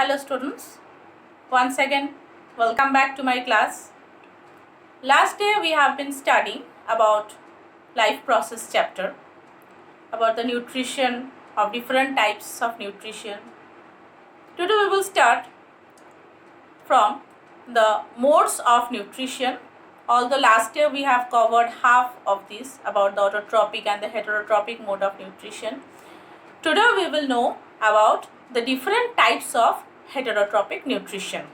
Hello students, once again welcome back to my class. Last day we have been studying about life process chapter, about the nutrition of different types of nutrition. Today we will start from the modes of nutrition. Although last year we have covered half of this about the autotrophic and the heterotrophic mode of nutrition. Today we will know about the different types of heterotrophic nutrition.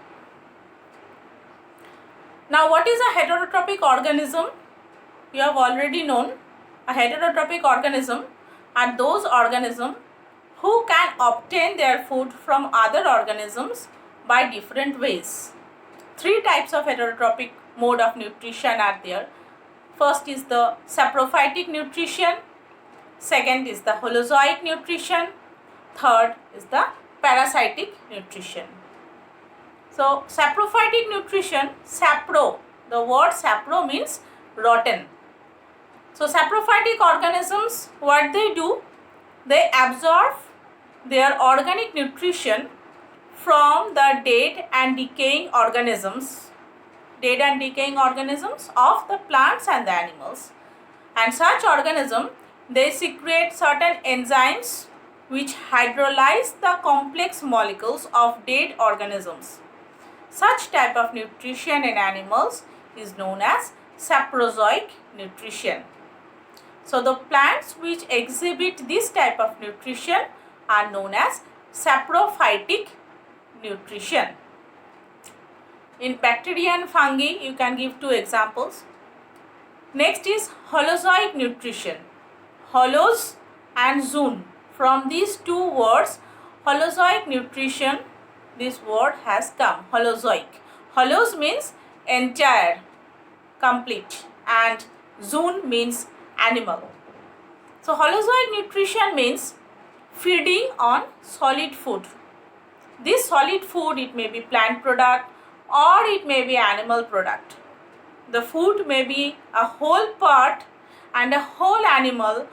Now, what is a heterotrophic organism? You have already known a heterotrophic organism are those organisms who can obtain their food from other organisms by different ways. Three types of heterotrophic mode of nutrition are there. First is the saprophytic nutrition, second is the holozoic nutrition, third is the parasitic nutrition. So, saprophytic nutrition, sapro, the word sapro means rotten. So, saprophytic organisms, what they do? They absorb their organic nutrition from the dead and decaying organisms of the plants and the animals. And such organisms, they secrete certain enzymes which hydrolyze the complex molecules of dead organisms. Such type of nutrition in animals is known as saprozoic nutrition. So, the plants which exhibit this type of nutrition are known as saprophytic nutrition. In bacteria and fungi, you can give two examples. Next is holozoic nutrition. Holos and zoon. From these two words, holozoic nutrition, this word has come, holozoic. Holos means entire, complete, and zoon means animal. So, holozoic nutrition means feeding on solid food. This solid food, it may be plant product or it may be animal product. The food may be a whole part and a whole animal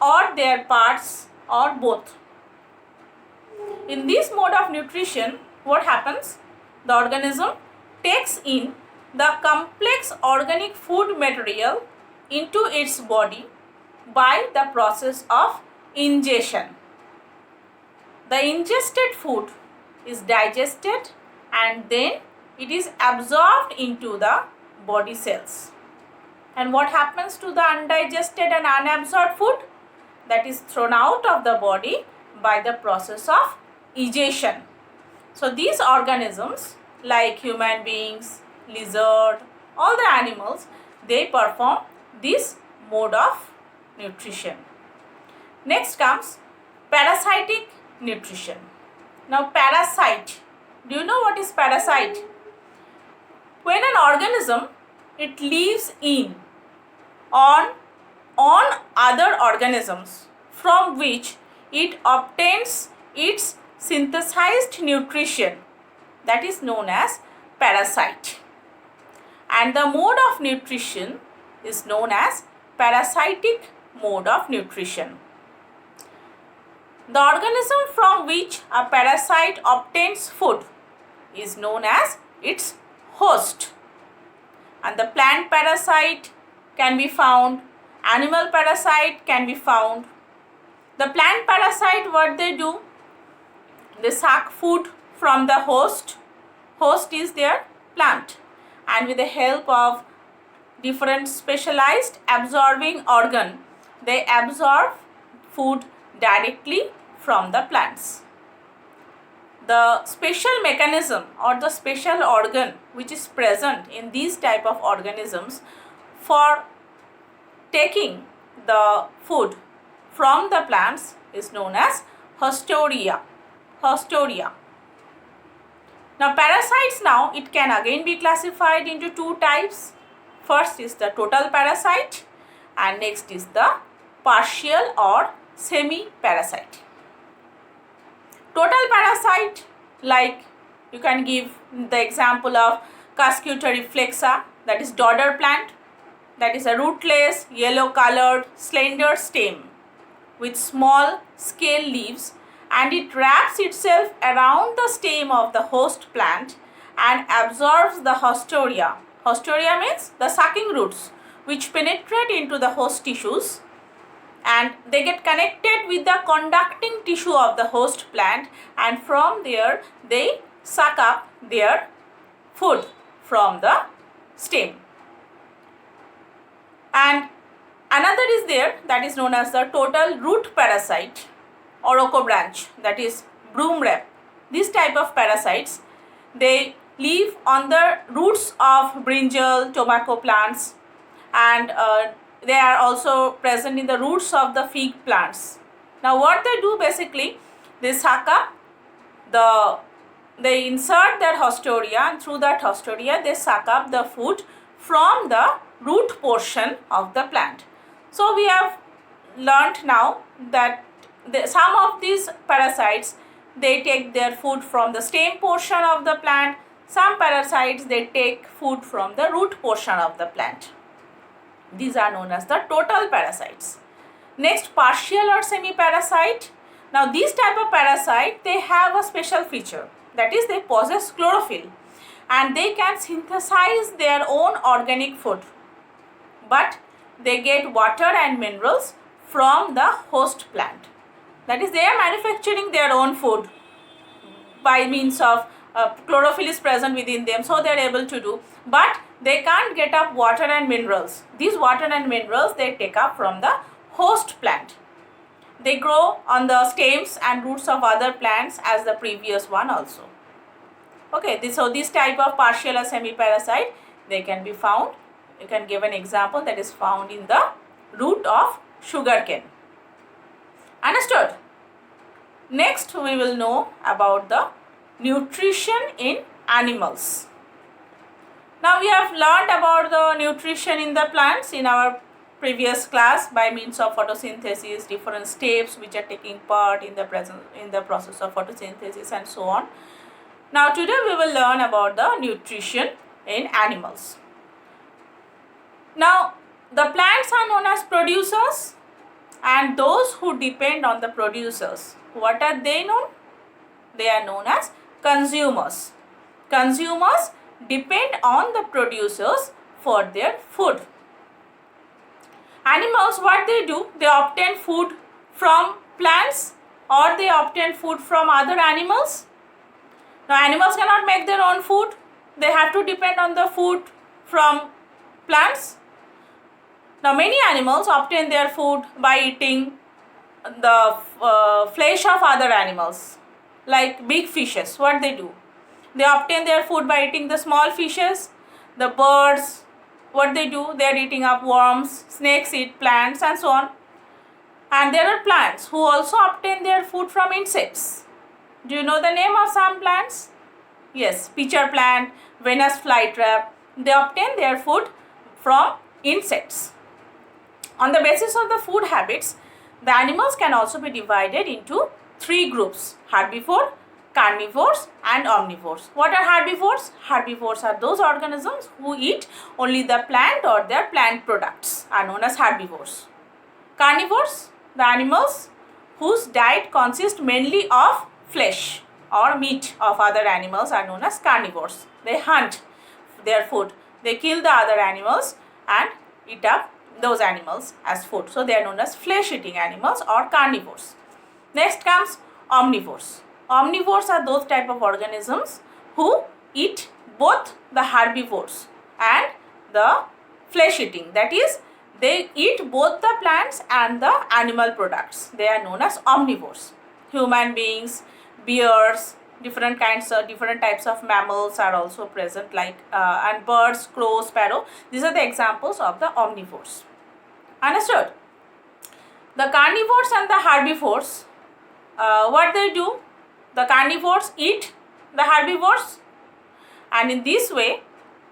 or their parts or both. In this mode of nutrition, what happens? The organism takes in the complex organic food material into its body by the process of ingestion. The ingested food is digested and then it is absorbed into the body cells. And what happens to the undigested and unabsorbed food? That is thrown out of the body by the process of egestion. So, these organisms like human beings, lizard, all the animals, they perform this mode of nutrition. Next comes parasitic nutrition. Now, parasite, do you know what is parasite? When an organism, it lives in on other organisms from which it obtains its synthesized nutrition, that is known as parasite. And the mode of nutrition is known as parasitic mode of nutrition. The organism from which a parasite obtains food is known as its host. And the plant parasite can be found, animal parasite can be found. The plant parasite, what they do? They suck food from the host. Host is their plant. And with the help of different specialized absorbing organ, they absorb food directly from the plants. The special mechanism or the special organ which is present in these type of organisms for taking the food from the plants is known as hostoria. Now, parasites now, it can again be classified into two types. First is the total parasite and next is the partial or semi-parasite. Total parasite, like you can give the example of Cuscuta reflexa, that is dodder plant, that is a rootless, yellow colored, slender stem with small scale leaves and it wraps itself around the stem of the host plant and absorbs the haustoria. Haustoria means the sucking roots which penetrate into the host tissues, and they get connected with the conducting tissue of the host plant, and from there they suck up their food from the stem. And another is there, that is known as the total root parasite or branch, that is broom rape. This type of parasites, they live on the roots of brinjal, tobacco plants, and they are also present in the roots of the fig plants. Now what they do basically, they suck up they insert their haustoria, and through that haustoria they suck up the food from the root portion of the plant. So we have learnt now that some of these parasites, they take their food from the stem portion of the plant. Some parasites, they take food from the root portion of the plant. These are known as the total parasites. Next, partial or semi-parasite. Now these type of parasite, they have a special feature, that is they possess chlorophyll and they can synthesize their own organic food, but they get water and minerals from the host plant. That is, they are manufacturing their own food by means of chlorophyll is present within them, so they are able to do, but they can't get up water and minerals. These water and minerals they take up from the host plant. They grow on the stems and roots of other plants as the previous one also. Okay, so this type of partial or semi-parasite, they can be found. You can give an example, that is found in the root of sugarcane. Understood? Next, we will know about the nutrition in animals. Now we have learned about the nutrition in the plants in our previous class by means of photosynthesis, different steps which are taking part in the process of photosynthesis and so on. Now today we will learn about the nutrition in animals. Now the plants are known as producers and those who depend on the producers. What are they known? They are known as consumers. Consumers depend on the producers for their food. Animals, what they do? They obtain food from plants or they obtain food from other animals. Now animals cannot make their own food. They have to depend on the food from plants. Now many animals obtain their food by eating the flesh of other animals, like big fishes. What they do? They obtain their food by eating the small fishes. The birds, what they do? They are eating up worms, snakes eat plants and so on. And there are plants who also obtain their food from insects. Do you know the name of some plants? Yes, pitcher plant, Venus flytrap. They obtain their food from insects. On the basis of the food habits, the animals can also be divided into three groups: herbivore, carnivores and omnivores. What are herbivores? Herbivores are those organisms who eat only the plant or their plant products, are known as herbivores. Carnivores, the animals whose diet consists mainly of flesh or meat of other animals, are known as carnivores. They hunt their food. They kill the other animals and eat up those animals as food. So they are known as flesh eating animals or carnivores. Next comes omnivores. Omnivores are those type of organisms who eat both the herbivores and the flesh eating. That is, they eat both the plants and the animal products. They are known as omnivores. Human beings, bears, different types of mammals are also present, like and birds, crow, sparrow. These are the examples of the omnivores. Understood? The carnivores and the herbivores, what they do? The carnivores eat the herbivores, and in this way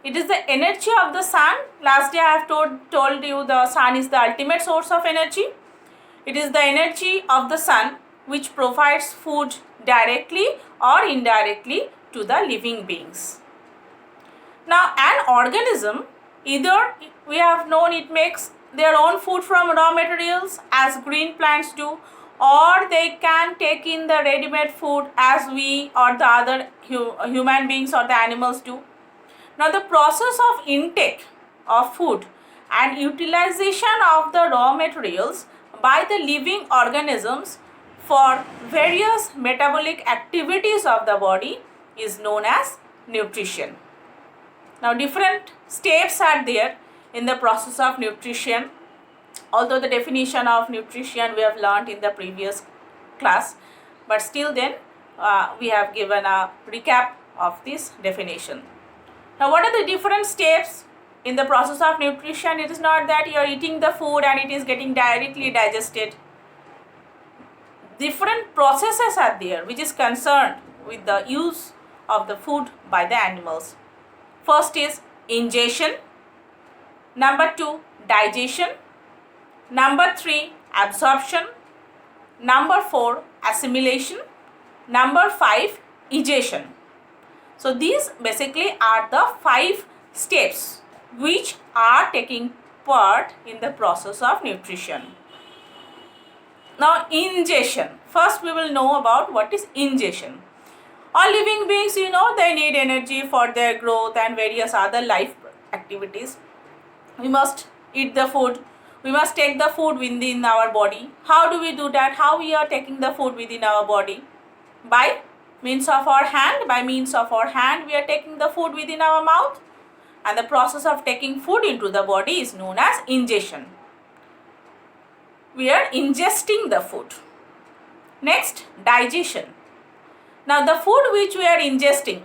it is the energy of the sun. Last day I have told you the sun is the ultimate source of energy. It is the energy of the sun which provides food directly or indirectly to the living beings. Now an organism, either we have known it makes their own food from raw materials as green plants do, or they can take in the ready-made food as we or the other human beings or the animals do. Now the process of intake of food and utilization of the raw materials by the living organisms for various metabolic activities of the body is known as nutrition. Now different steps are there in the process of nutrition, although the definition of nutrition we have learnt in the previous class, but still then we have given a recap of this definition. Now what are the different steps in the process of nutrition? It is not that you are eating the food and it is getting directly digested. Different processes are there which is concerned with the use of the food by the animals. First is ingestion, number 2 digestion, number 3 absorption, number 4 assimilation, number 5 egestion. So these basically are the 5 steps which are taking part in the process of nutrition. Now ingestion. First we will know about what is ingestion. All living beings, you know, they need energy for their growth and various other life activities. We must eat the food. We must take the food within our body. How do we do that? How we are taking the food within our body? By means of our hand. By means of our hand we are taking the food within our mouth. And the process of taking food into the body is known as ingestion. We are ingesting the food. Next, digestion. Now the food which we are ingesting,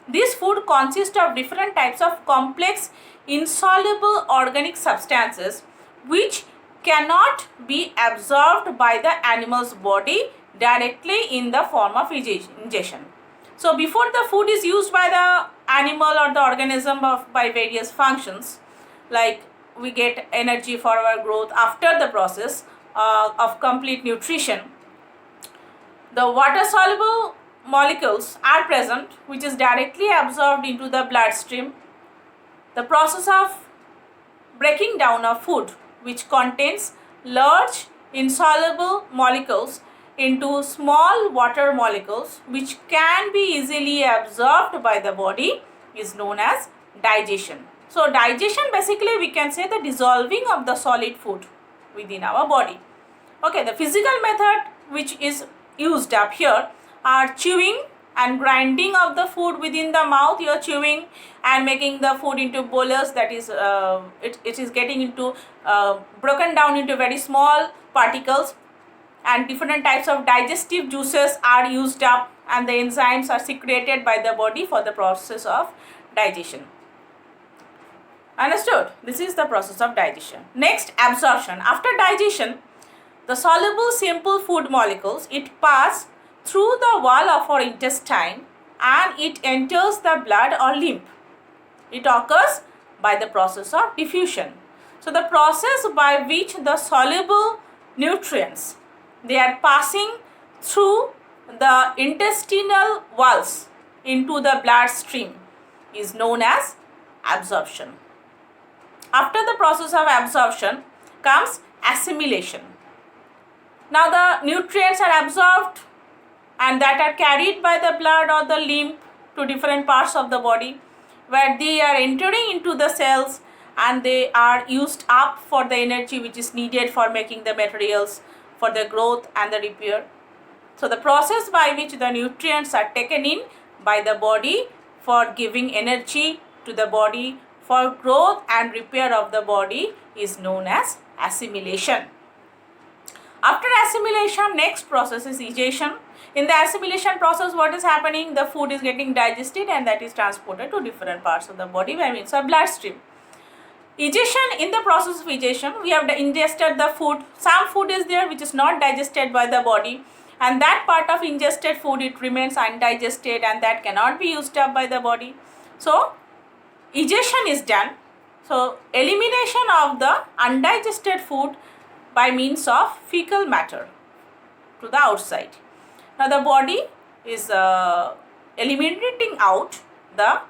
this food consists of different types of complex insoluble organic substances which cannot be absorbed by the animal's body directly in the form of ingestion. So before the food is used by the animal or the organism by various functions, like we get energy for our growth after the process of complete nutrition, the water soluble molecules are present which is directly absorbed into the bloodstream. The process of breaking down of food which contains large insoluble molecules into small water molecules which can be easily absorbed by the body is known as digestion. So digestion, basically we can say the dissolving of the solid food within our body. Okay, the physical method which is used up here are chewing and grinding of the food within the mouth. You are chewing and making the food into bolus, that is it is getting into broken down into very small particles, and different types of digestive juices are used up and the enzymes are secreted by the body for the process of digestion. Understood? This is the process of digestion. Next, absorption. After digestion, the soluble simple food molecules, it pass through the wall of our intestine and it enters the blood or lymph. It occurs by the process of diffusion. So the process by which the soluble nutrients, they are passing through the intestinal walls into the bloodstream is known as absorption. After the process of absorption comes assimilation. Now the nutrients are absorbed and that are carried by the blood or the lymph to different parts of the body, where they are entering into the cells and they are used up for the energy which is needed for making the materials for the growth and the repair. So the process by which the nutrients are taken in by the body for giving energy to the body for growth and repair of the body is known as assimilation. After assimilation, next process is egestion. In the assimilation process, what is happening? The food is getting digested and that is transported to different parts of the body by means of bloodstream. Egestion, in the process of egestion, we have ingested the food. Some food is there which is not digested by the body, and that part of ingested food, it remains undigested and that cannot be used up by the body. So egestion is done. So elimination of the undigested food by means of fecal matter to the outside. Now the body is eliminating out the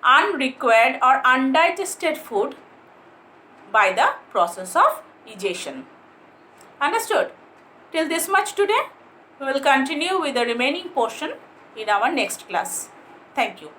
unrequired or undigested food by the process of egestion. Understood? Till this much today. We will continue with the remaining portion in our next class. Thank you.